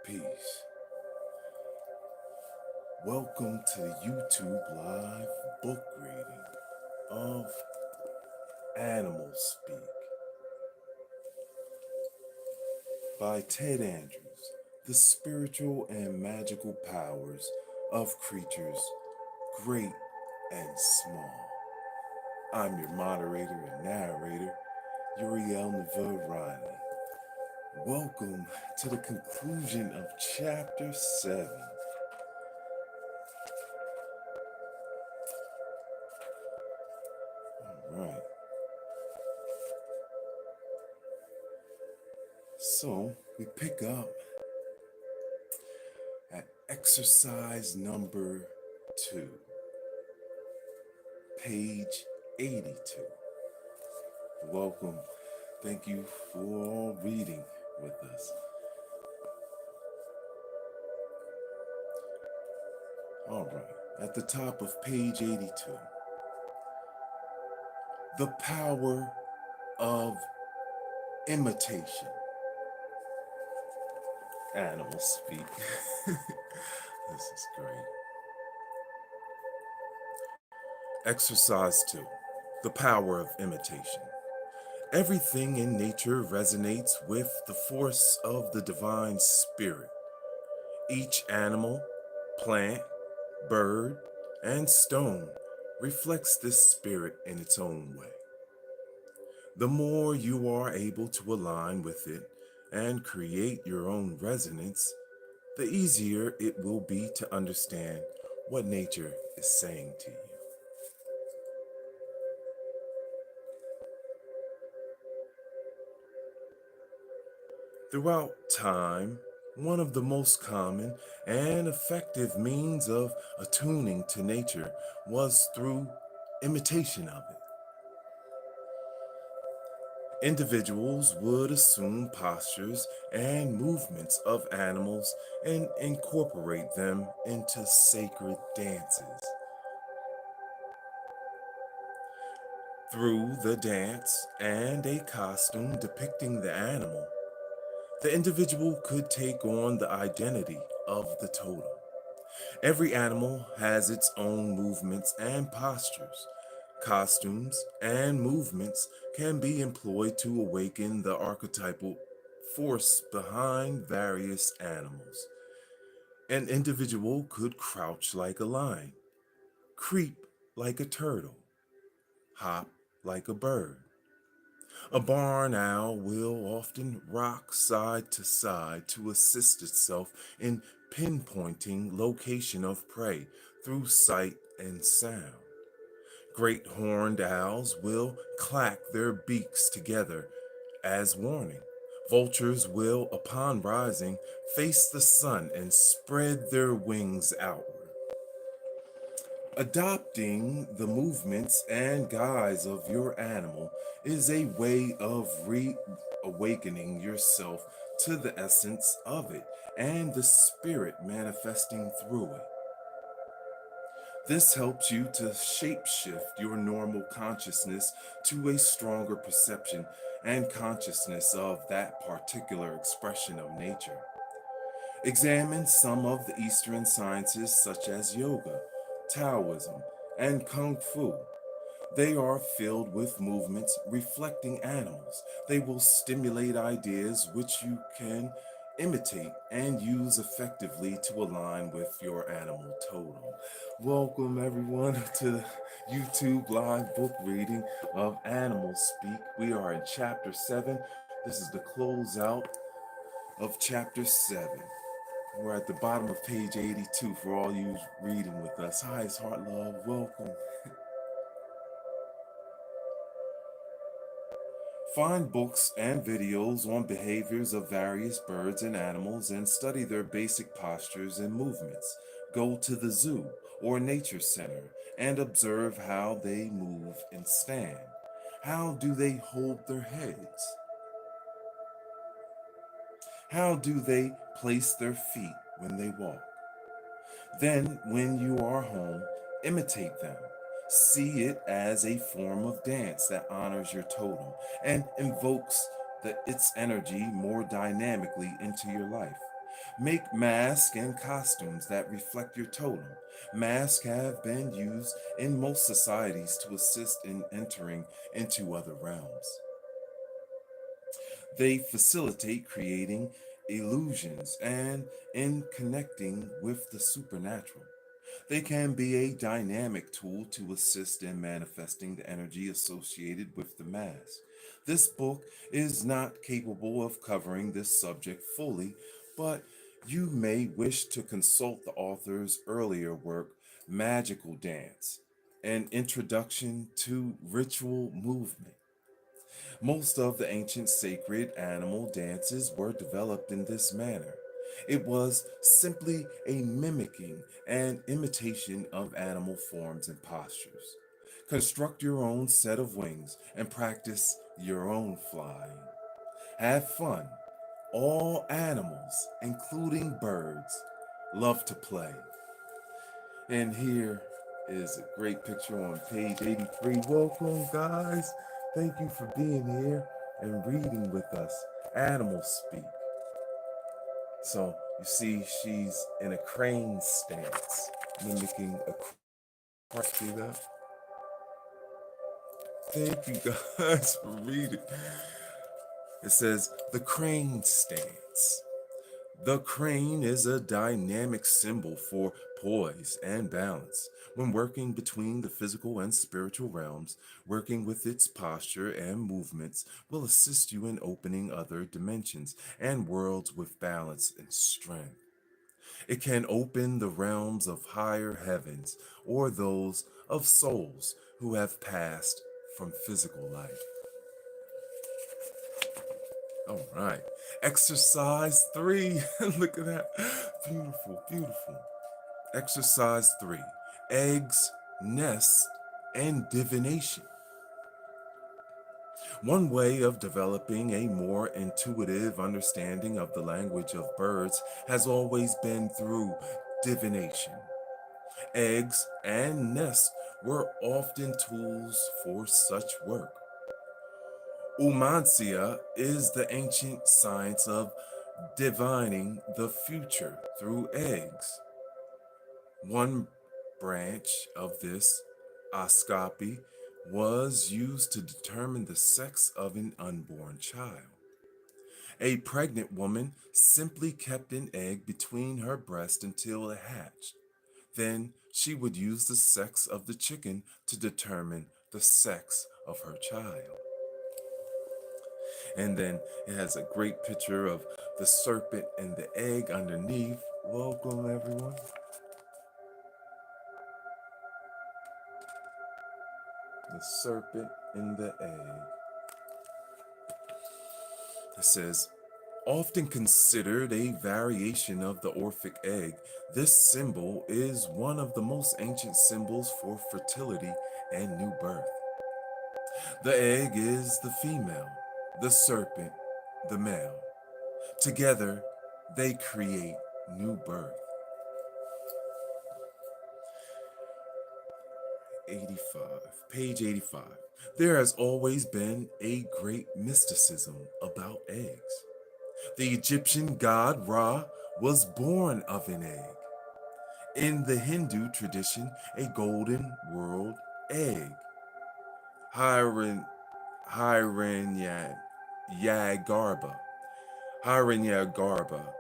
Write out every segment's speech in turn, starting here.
Peace. Welcome to the YouTube live book reading of Animal Speak by Ted Andrews. The spiritual and magical powers of creatures, great and small. I'm your moderator and narrator, Uriel. Welcome to the conclusion of Chapter 7. All right. So we pick up at exercise number 2, page 82. Welcome. Thank you for reading with us. All right. At the top of page 82, the power of imitation. Animals speak. This is great. Exercise 2, the power of imitation. Everything in nature resonates with the force of the divine spirit. Each animal, plant, bird, and stone reflects this spirit in its own way. The more you are able to align with it and create your own resonance, the easier it will be to understand what nature is saying to you. Throughout time, one of the most common and effective means of attuning to nature was through imitation of it. Individuals would assume postures and movements of animals and incorporate them into sacred dances. Through the dance and a costume depicting the animal, the individual could take on the identity of the totem. Every animal has its own movements and postures. Costumes and movements can be employed to awaken the archetypal force behind various animals. An individual could crouch like a lion, creep like a turtle, hop like a bird. A barn owl will often rock side to side to assist itself in pinpointing location of prey through sight and sound. Great horned owls will clack their beaks together as warning. Vultures will, upon rising, face the sun and spread their wings outward. Adopting the movements and guise of your animal is a way of reawakening yourself to the essence of it and the spirit manifesting through it. This helps you to shapeshift your normal consciousness to a stronger perception and consciousness of that particular expression of nature. Examine some of the Eastern sciences such as yoga, Taoism, and Kung Fu. They are filled with movements reflecting animals. They will stimulate ideas which you can imitate and use effectively to align with your animal totem. Welcome everyone to the YouTube live book reading of Animal Speak. We are in chapter 7. This is the closeout of chapter 7. We're at the bottom of page 82 for all you reading with us. Hi, it's Heart Love. Welcome. Find books and videos on behaviors of various birds and animals and study their basic postures and movements. Go to the zoo or nature center and observe how they move and stand. How do they hold their heads? How do they place their feet when they walk? Then, when you are home, imitate them. See it as a form of dance that honors your totem and invokes its energy more dynamically into your life. Make masks and costumes that reflect your totem. Masks have been used in most societies to assist in entering into other realms. They facilitate creating illusions and in connecting with the supernatural. They can be a dynamic tool to assist in manifesting the energy associated with the mask. This book is not capable of covering this subject fully, but you may wish to consult the author's earlier work, Magical Dance, an introduction to ritual movement. Most of the ancient sacred animal dances were developed in this manner. It was simply a mimicking and imitation of animal forms and postures. Construct your own set of wings and practice your own flying. Have fun. All animals, including birds, love to play. And here is a great picture on page 83. Welcome, guys. Thank you for being here and reading with us. Animals speak. So you see, she's in a crane stance, mimicking a crane. See that? Thank you guys for reading. It says the crane stance. The crane is a dynamic symbol for poise and balance. When working between the physical and spiritual realms, working with its posture and movements will assist you in opening other dimensions and worlds with balance and strength. It can open the realms of higher heavens or those of souls who have passed from physical life. All right. Exercise 3. Look at that. Beautiful, beautiful. Exercise 3. Eggs, nests, and divination. One way of developing a more intuitive understanding of the language of birds has always been through divination. Eggs and nests were often tools for such work. Umancia is the ancient science of divining the future through eggs. One branch of this, ascopy, was used to determine the sex of an unborn child. A pregnant woman simply kept an egg between her breasts until it hatched. Then she would use the sex of the chicken to determine the sex of her child. And then it has a great picture of the serpent and the egg underneath. Welcome, everyone. The serpent and the egg. It says, often considered a variation of the Orphic egg, this symbol is one of the most ancient symbols for fertility and new birth. The egg is the female, the serpent, the male. Together, they create new birth. 85, page 85. There has always been a great mysticism about eggs. The Egyptian god Ra was born of an egg. In the Hindu tradition, a golden world egg, Hiran, Hiranyagarba, Hiranyagarba,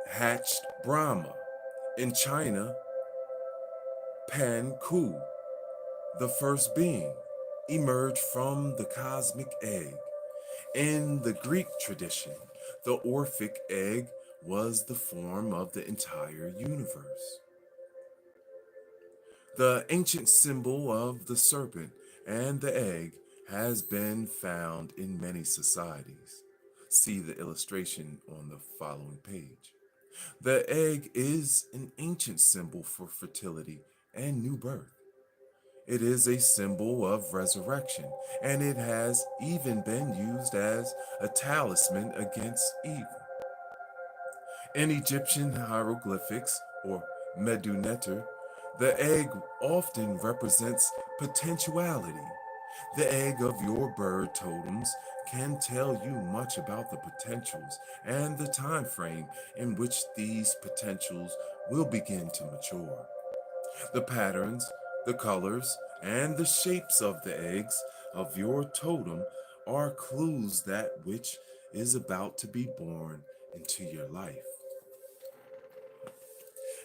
hatched Brahma. In China, Pan Ku, the first being, emerged from the cosmic egg. In the Greek tradition, the Orphic egg was the form of the entire universe. The ancient symbol of the serpent and the egg has been found in many societies. See the illustration on the following page. The egg is an ancient symbol for fertility and new birth. It is a symbol of resurrection, and it has even been used as a talisman against evil. In Egyptian hieroglyphics, or Meduneter, the egg often represents potentiality. The egg of your bird totems can tell you much about the potentials and the time frame in which these potentials will begin to mature. The patterns, the colors, and the shapes of the eggs of your totem are clues that which is about to be born into your life.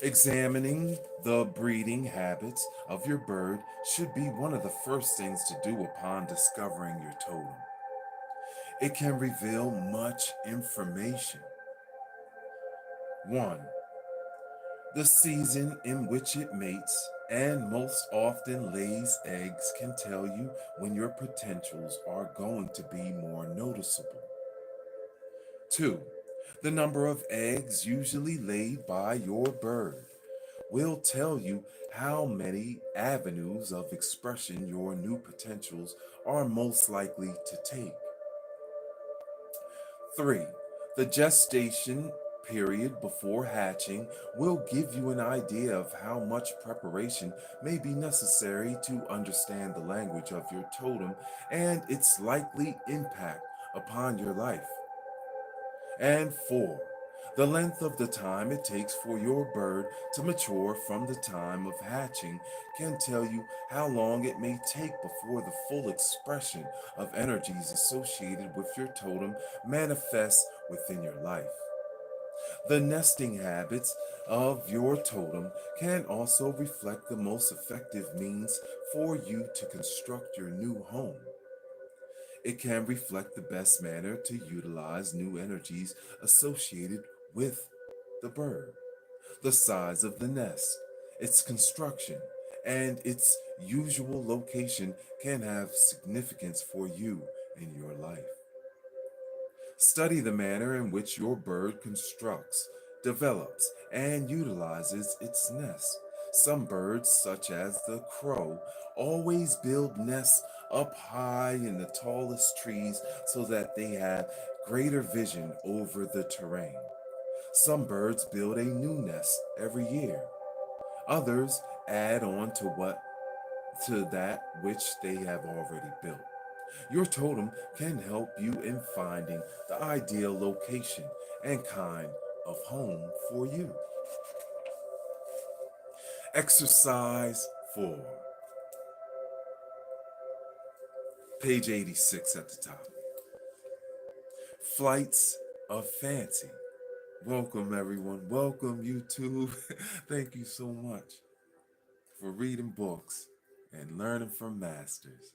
Examining the breeding habits of your bird should be one of the first things to do upon discovering your totem. It can reveal much information. 1. The season in which it mates and most often lays eggs can tell you when your potentials are going to be more noticeable. 2. The number of eggs usually laid by your bird will tell you how many avenues of expression your new potentials are most likely to take. 3. The gestation period before hatching will give you an idea of how much preparation may be necessary to understand the language of your totem and its likely impact upon your life. And 4. The length of the time it takes for your bird to mature from the time of hatching can tell you how long it may take before the full expression of energies associated with your totem manifests within your life. The nesting habits of your totem can also reflect the most effective means for you to construct your new home. It can reflect the best manner to utilize new energies associated with the bird. The size of the nest, its construction, and its usual location can have significance for you in your life. Study the manner in which your bird constructs, develops, and utilizes its nest. Some birds, such as the crow, always build nests up high in the tallest trees so that they have greater vision over the terrain. Some birds build a new nest every year. Others add on to that which they have already built. Your totem can help you in finding the ideal location and kind of home for you. Exercise 4, page 86 at the top. Flights of Fancy. Welcome, everyone. Welcome, YouTube. Thank you so much for reading books and learning from masters.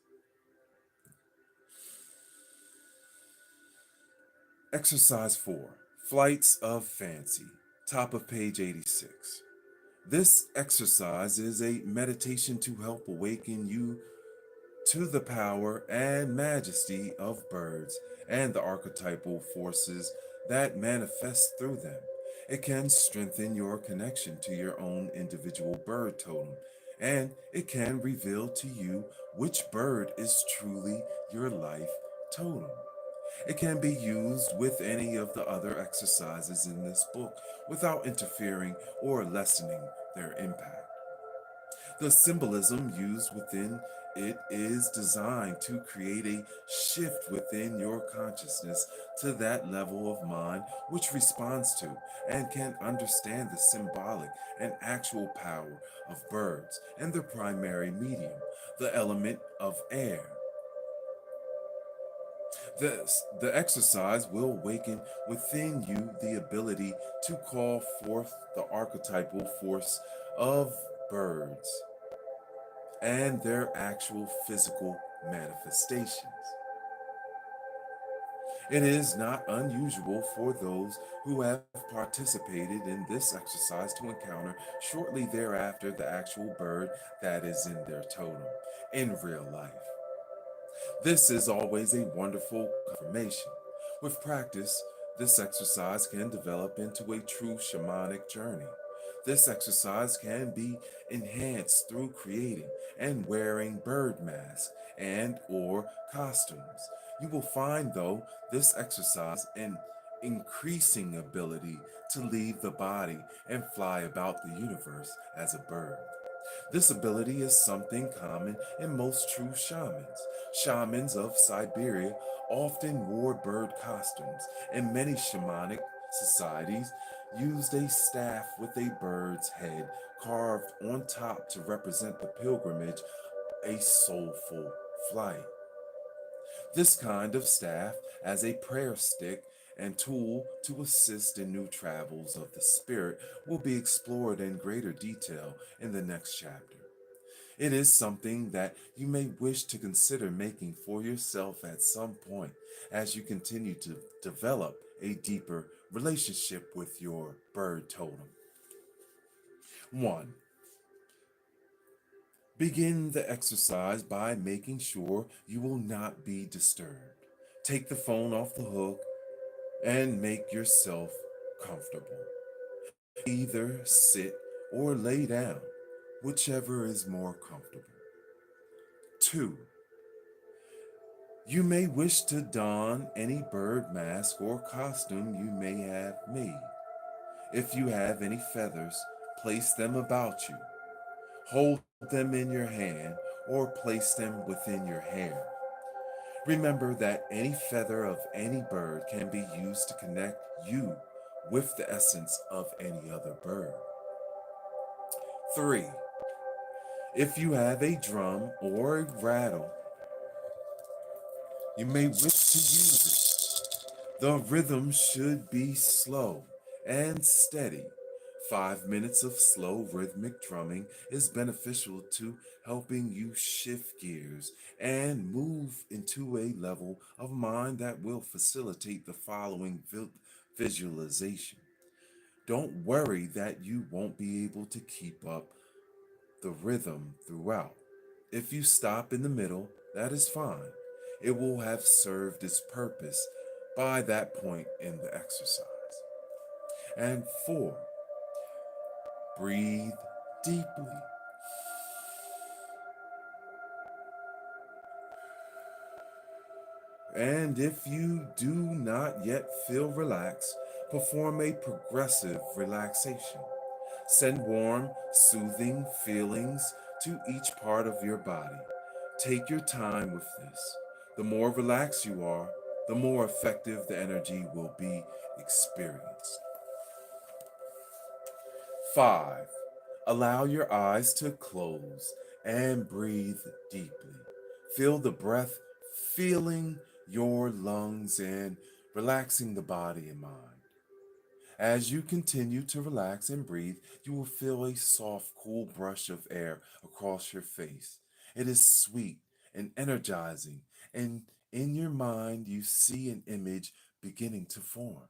Exercise 4, Flights of Fancy, top of page 86. This exercise is a meditation to help awaken you to the power and majesty of birds and the archetypal forces that manifest through them. It can strengthen your connection to your own individual bird totem, and it can reveal to you which bird is truly your life totem. It can be used with any of the other exercises in this book without interfering or lessening their impact. The symbolism used within it is designed to create a shift within your consciousness to that level of mind which responds to and can understand the symbolic and actual power of birds and their primary medium, the element of air. The exercise will awaken within you the ability to call forth the archetypal force of birds and their actual physical manifestations. It is not unusual for those who have participated in this exercise to encounter shortly thereafter the actual bird that is in their totem in real life. This is always a wonderful confirmation. With practice, this exercise can develop into a true shamanic journey. This exercise can be enhanced through creating and wearing bird masks and or costumes. You will find though this exercise an increasing ability to leave the body and fly about the universe as a bird. This ability is something common in most true shamans. Shamans of Siberia often wore bird costumes, and many shamanic societies used a staff with a bird's head carved on top to represent the pilgrimage, a soulful flight. This kind of staff as a prayer stick and tool to assist in new travels of the spirit will be explored in greater detail in the next chapter. It is something that you may wish to consider making for yourself at some point as you continue to develop a deeper relationship with your bird totem. 1. Begin the exercise by making sure you will not be disturbed. Take the phone off the hook and make yourself comfortable. Either sit or lay down, whichever is more comfortable. 2. You may wish to don any bird mask or costume you may have made. If you have any feathers, place them about you. Hold them in your hand or place them within your hair. Remember that any feather of any bird can be used to connect you with the essence of any other bird. 3. If you have a drum or a rattle, you may wish to use it. The rhythm should be slow and steady. 5 minutes of slow rhythmic drumming is beneficial to helping you shift gears and move into a level of mind that will facilitate the following visualization. Don't worry that you won't be able to keep up the rhythm throughout. If you stop in the middle, that is fine. It will have served its purpose by that point in the exercise. And 4, breathe deeply. And if you do not yet feel relaxed, perform a progressive relaxation. Send warm, soothing feelings to each part of your body. Take your time with this. The more relaxed you are, the more effective the energy will be experienced. 5. Allow your eyes to close and breathe deeply. Feel the breath filling your lungs and relaxing the body and mind. As you continue to relax and breathe, you will feel a soft, cool brush of air across your face. It is sweet and energizing, and in your mind, you see an image beginning to form.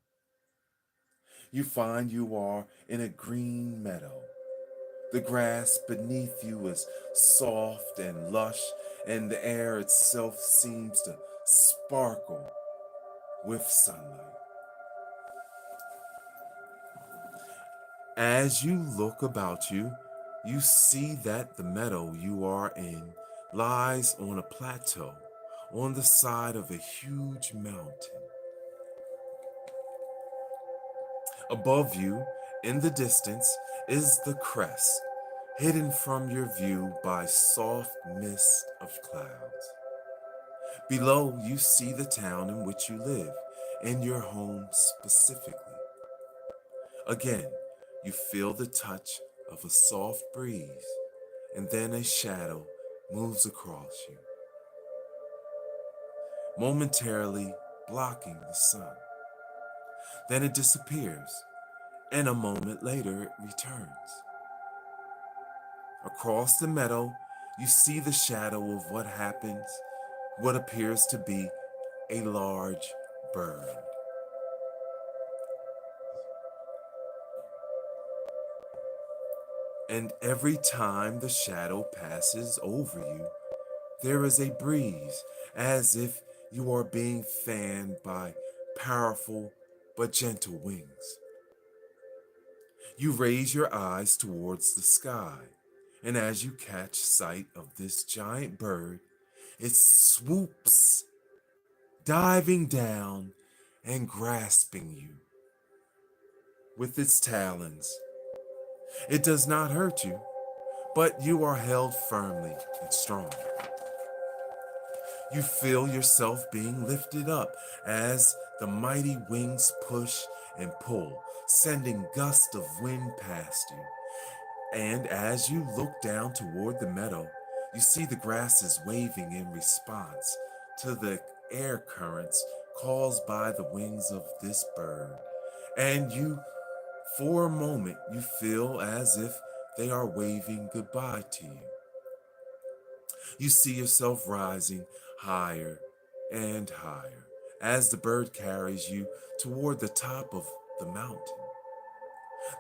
You find you are in a green meadow. The grass beneath you is soft and lush, and the air itself seems to sparkle with sunlight. As you look about you, you see that the meadow you are in lies on a plateau on the side of a huge mountain. Above you, in the distance, is the crest, hidden from your view by soft mist of clouds. Below, you see the town in which you live, and your home specifically. Again, you feel the touch of a soft breeze, and then a shadow moves across you, momentarily blocking the sun. Then it disappears, and a moment later it returns. Across the meadow, you see the shadow of what appears to be a large bird. And every time the shadow passes over you, there is a breeze, as if you are being fanned by powerful but gentle wings. You raise your eyes towards the sky, and as you catch sight of this giant bird, it swoops, diving down and grasping you with its talons. It does not hurt you, but you are held firmly and strong. You feel yourself being lifted up as the mighty wings push and pull, sending gusts of wind past you. And as you look down toward the meadow, you see the grasses waving in response to the air currents caused by the wings of this bird. And for a moment, you feel as if they are waving goodbye to you. You see yourself rising higher and higher as the bird carries you toward the top of the mountain.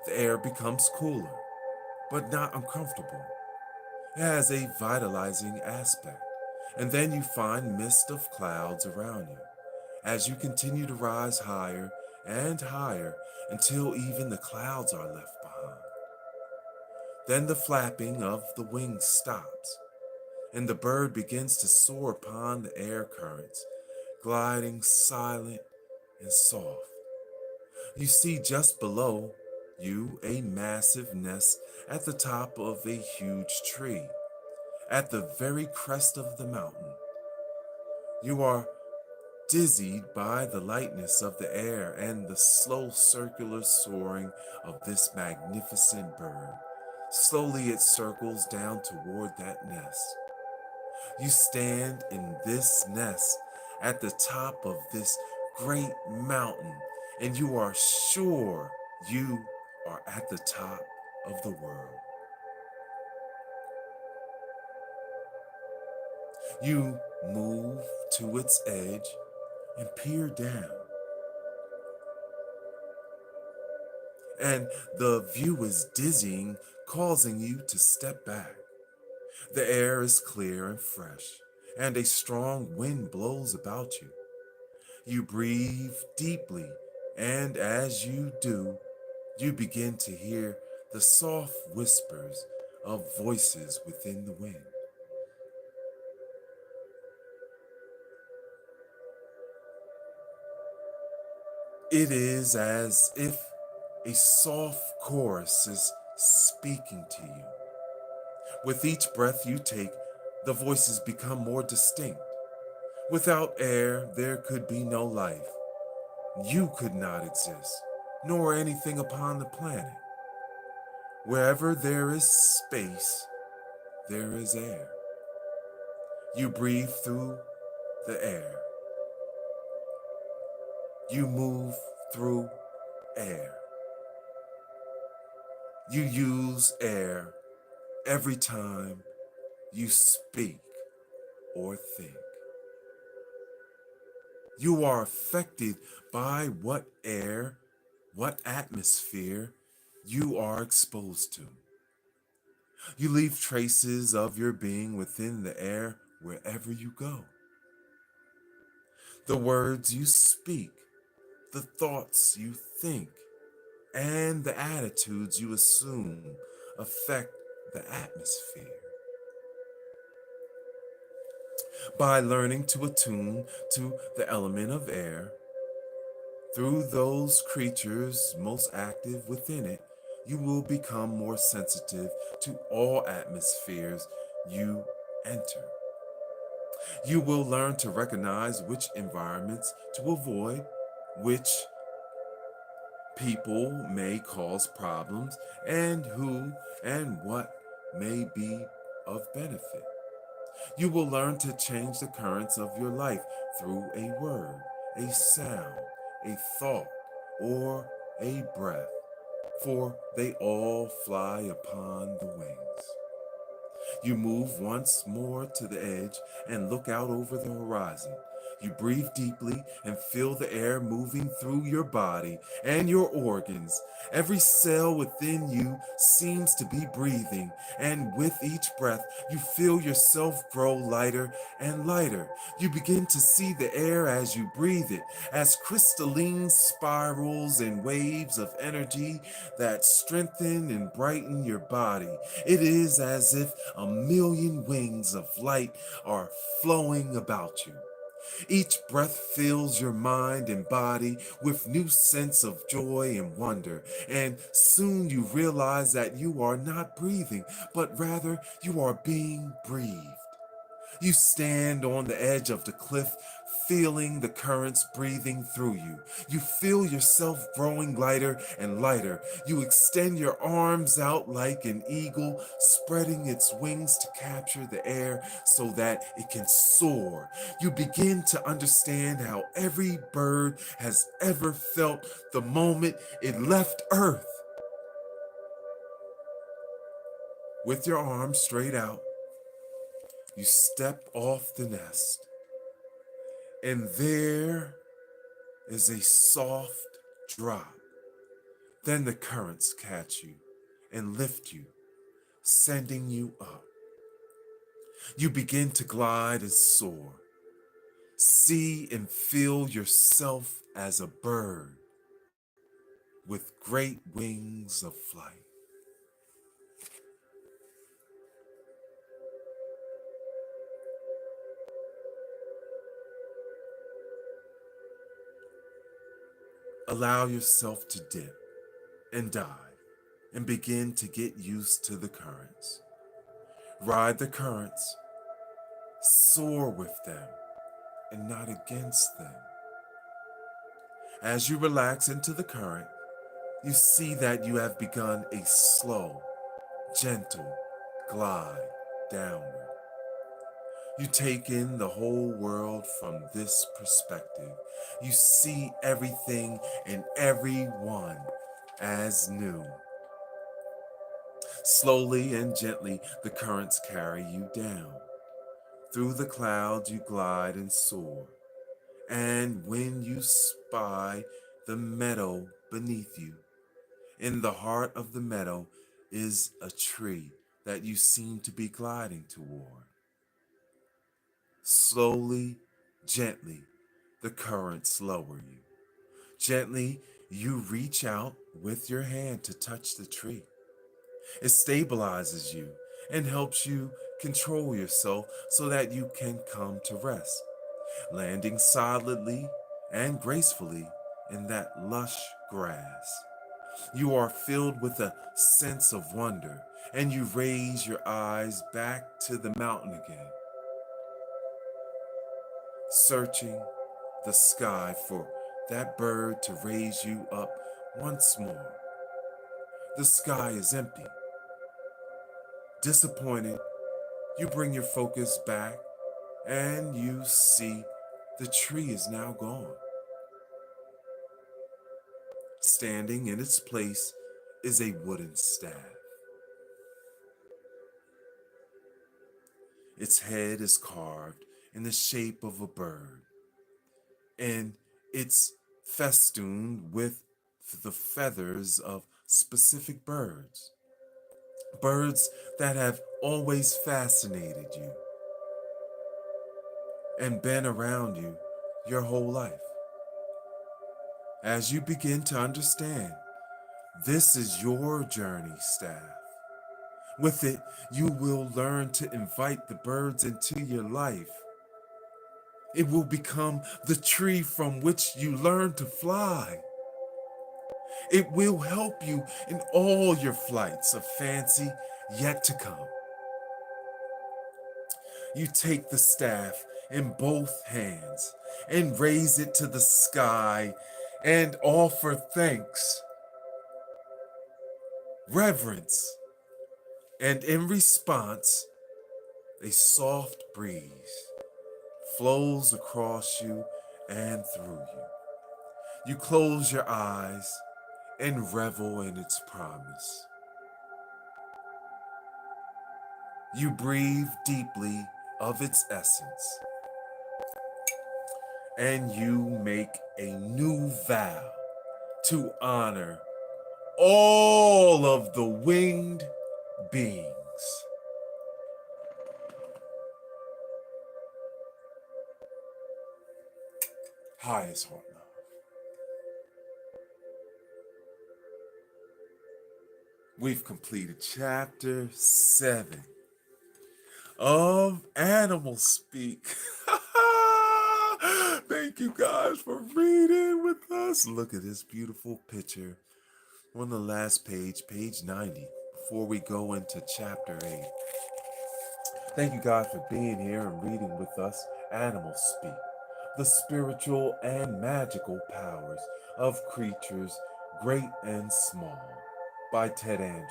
The air becomes cooler, but not uncomfortable. It has a vitalizing aspect, and then you find mist of clouds around you as you continue to rise higher and higher until even the clouds are left behind. Then the flapping of the wings stops, and the bird begins to soar upon the air currents, gliding silent and soft. You see just below you a massive nest at the top of a huge tree, at the very crest of the mountain. You are dizzied by the lightness of the air and the slow circular soaring of this magnificent bird. Slowly it circles down toward that nest. You stand in this nest at the top of this great mountain, and you are sure you are at the top of the world. You move to its edge and peer down, and the view is dizzying, causing you to step back. The air is clear and fresh, and a strong wind blows about you. You breathe deeply, and as you do, you begin to hear the soft whispers of voices within the wind. It is as if a soft chorus is speaking to you. With each breath you take, the voices become more distinct. Without air, there could be no life. You could not exist, nor anything upon the planet. Wherever there is space, there is air. You breathe through the air. You move through air. You use air every time you speak or think. You are affected by what air, what atmosphere you are exposed to. You leave traces of your being within the air wherever you go. The words you speak, the thoughts you think, and the attitudes you assume affect the atmosphere. By learning to attune to the element of air, through those creatures most active within it, you will become more sensitive to all atmospheres you enter. You will learn to recognize which environments to avoid, which people may cause problems, and who and what may be of benefit. You will learn to change the currents of your life through a word, a sound, a thought, or a breath, for they all fly upon the wings. You move once more to the edge and look out over the horizon. You breathe deeply and feel the air moving through your body and your organs. Every cell within you seems to be breathing, and with each breath, you feel yourself grow lighter and lighter. You begin to see the air as you breathe it, as crystalline spirals and waves of energy that strengthen and brighten your body. It is as if a million wings of light are flowing about you. Each breath fills your mind and body with new sense of joy and wonder, and soon you realize that you are not breathing, but rather you are being breathed. You stand on the edge of the cliff, feeling the currents breathing through you. You feel yourself growing lighter and lighter. You extend your arms out like an eagle, spreading its wings to capture the air so that it can soar. You begin to understand how every bird has ever felt the moment it left Earth. With your arms straight out, you step off the nest, and there is a soft drop. Then the currents catch you and lift you, sending you up. You begin to glide and soar. See and feel yourself as a bird with great wings of flight. Allow yourself to dip and dive and begin to get used to the currents. Ride the currents, soar with them and not against them. As you relax into the current, you see that you have begun a slow, gentle glide downward. You take in the whole world from this perspective. You see everything and everyone as new. Slowly and gently, the currents carry you down. Through the clouds, you glide and soar. And when you spy the meadow beneath you, in the heart of the meadow is a tree that you seem to be gliding toward. Slowly, gently, the currents lower you. Gently, you reach out with your hand to touch the tree. It stabilizes you and helps you control yourself so that you can come to rest, landing solidly and gracefully in that lush grass. You are filled with a sense of wonder, and you raise your eyes back to the mountain again, searching the sky for that bird to raise you up once more. The sky is empty. Disappointed, you bring your focus back and you see the tree is now gone. Standing in its place is a wooden staff. Its head is carved in the shape of a bird, and it's festooned with the feathers of specific birds. Birds that have always fascinated you and been around you your whole life. As you begin to understand, this is your journey, staff. With it, you will learn to invite the birds into your life. It will become the tree from which you learn to fly. It will help you in all your flights of fancy yet to come. You take the staff in both hands and raise it to the sky and offer thanks, reverence, and in response, a soft breeze flows across you and through you. You close your eyes and revel in its promise. You breathe deeply of its essence, and you make a new vow to honor all of the winged beings. Highest heart love. We've completed chapter 7 of Animal Speak. Thank you guys for reading with us. Look at this beautiful picture on the last page, page 90, before we go into chapter 8. Thank you, God, for being here and reading with us Animal Speak, the spiritual and magical powers of creatures great and small, by Ted Andrews.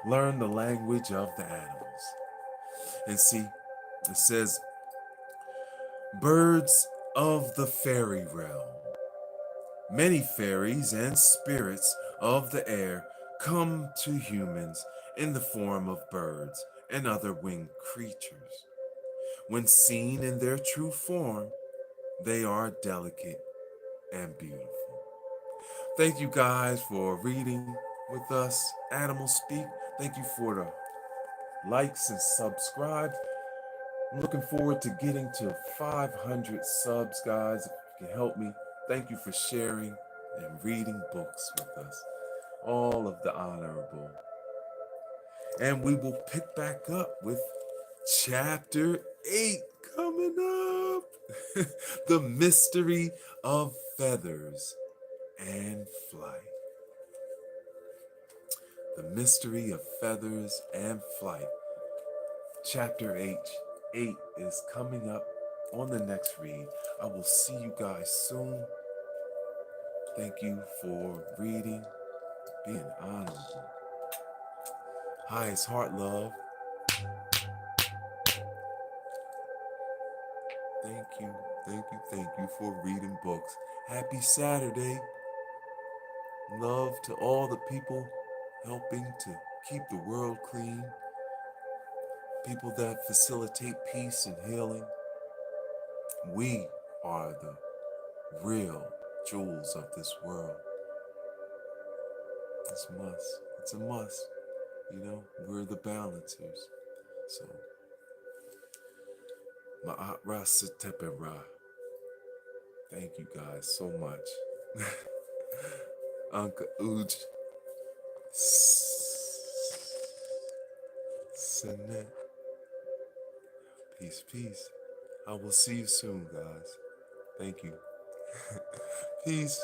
Learn the language of the animals. And see, it says, birds of the fairy realm. Many fairies and spirits of the air come to humans in the form of birds and other winged creatures. When seen in their true form, they are delicate and beautiful. Thank you guys for reading with us, Animal Speak. Thank you for the likes and subscribe. I'm looking forward to getting to 500 subs, guys. If you can help me, thank you for sharing and reading books with us. All of the honorable. And we will pick back up with chapter 8 coming up. The mystery of feathers and flight. The mystery of feathers and flight. Chapter 8 is coming up on the next read. I will see you guys soon. Thank you for reading, being honorable. Highest heart love. Thank you for reading books. Happy Saturday. Love to all the people helping to keep the world clean. People that facilitate peace and healing. We are the real jewels of this world. It's a must. It's a must. You know, we're the balancers. So, Ma'at Ra Satepe Ra. Thank you guys so much. Uncle Uj. Sanet. Peace, peace. I will see you soon, guys. Thank you. Peace.